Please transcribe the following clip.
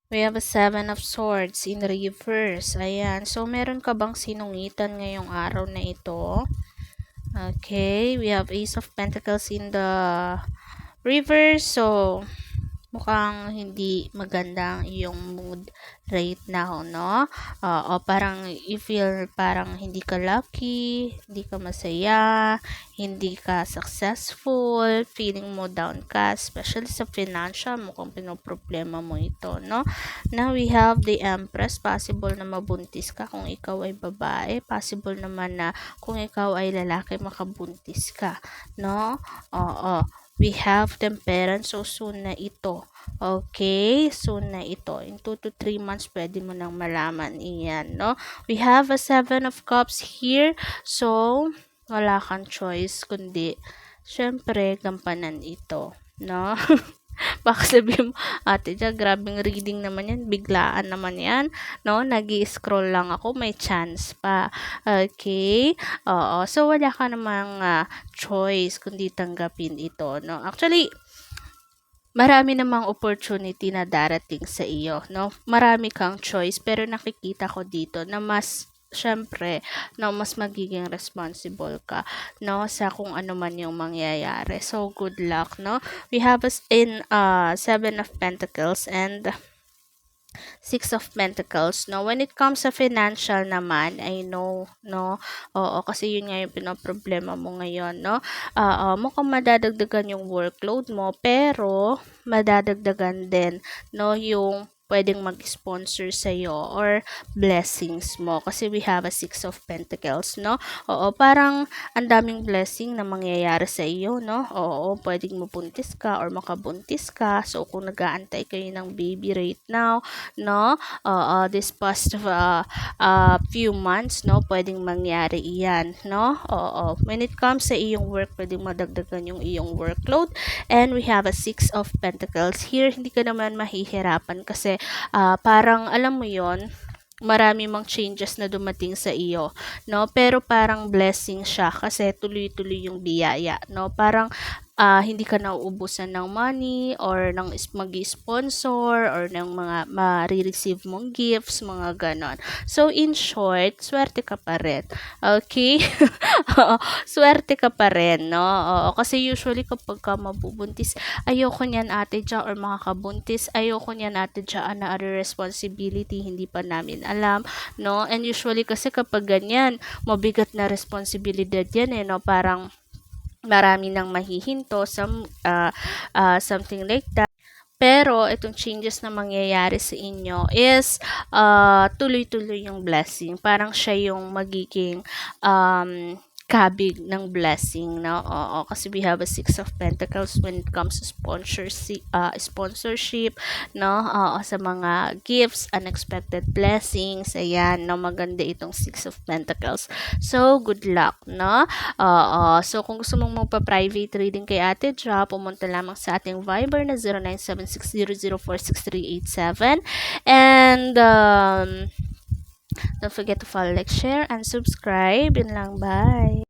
We have a Seven of Swords in reverse. Ayan. So, meron ka bang sinungitan ngayong araw na ito? Okay. We have Ace of Pentacles in the reverse. So, mukhang hindi maganda ang iyong mood right now, no? O parang you feel parang hindi ka lucky, hindi ka masaya, hindi ka successful, feeling mo down ka, especially sa financial, mukhang pinoproblema mo ito, no? Now we have the Empress, possible na mabuntis ka kung ikaw ay babae, possible naman na kung ikaw ay lalaki makabuntis ka, no? Oo. We have Temperance, so soon na ito. Okay, soon na ito. In 2 to 3 months, pwede mo nang malaman iyan, no? We have a 7 of Cups here. So, wala kang choice, kundi, syempre, gampanan ito, no? Baka sabihin mo, ate dyan, grabing reading naman yan, biglaan naman yan, no? Nag-i-scroll lang ako, may chance pa. Okay? Oo. So, wala ka namang choice kundi tanggapin ito, no? Actually, marami namang opportunity na darating sa iyo, no? Marami kang choice, pero nakikita ko dito na mas syempre, no, mas magiging responsible ka, no, sa kung ano man yung mangyayari. So, good luck, no? We have us in Seven of Pentacles and Six of Pentacles, no? When it comes sa financial naman, I know, no? Oo, kasi yun nga yung pinoproblema mo ngayon, no? Mukhang madadagdagan yung workload mo, pero madadagdagan din, no? Yung pwedeng mag-sponsor sa'yo or blessings mo. Kasi we have a Six of Pentacles, no? Oo, parang ang daming blessing na mangyayari sa iyo, no? Oo, pwedeng mabuntis ka or makabuntis ka. So, kung nag-aantay kayo ng baby right now, no? This past few months, no? Pwedeng mangyari iyan, no? Oo. When it comes sa iyong work, pwedeng madagdagan yung iyong workload. And we have a Six of Pentacles. Here, hindi ka naman mahihirapan kasi parang alam mo yon, marami mang changes na dumating sa iyo, no? Pero parang blessing siya kasi tuloy-tuloy yung biyaya, no? Parang hindi ka nauubusan ng money or ng mag-sponsor or ng mga ma-receive mong gifts, mga ganon. So, in short, swerte ka pa rin. Okay? Swerte ka pa rin, no? Oo, kasi usually kapag ka mabubuntis, ayoko niyan ate dyan or makakabuntis, ayoko niyan ate dyan na other responsibility, hindi pa namin alam, no? And usually kasi kapag ganyan, mabigat na responsibilidad yan no? Parang marami nang mahihinto, something like that. Pero itong changes na mangyayari sa inyo is tuloy-tuloy yung blessing. Parang siya yung magiging kabig ng blessing, no? Oo, kasi we have a Six of Pentacles when it comes to sponsorship, no? Oo, sa mga gifts, unexpected blessings, ayan, no? Maganda itong Six of Pentacles. So, good luck, no? Oo, so kung gusto mong magpa-private reading kay Ate Ja, pumunta lamang sa ating Viber na 0976004637 and don't forget to follow, like, share, and subscribe. Yun lang, bye!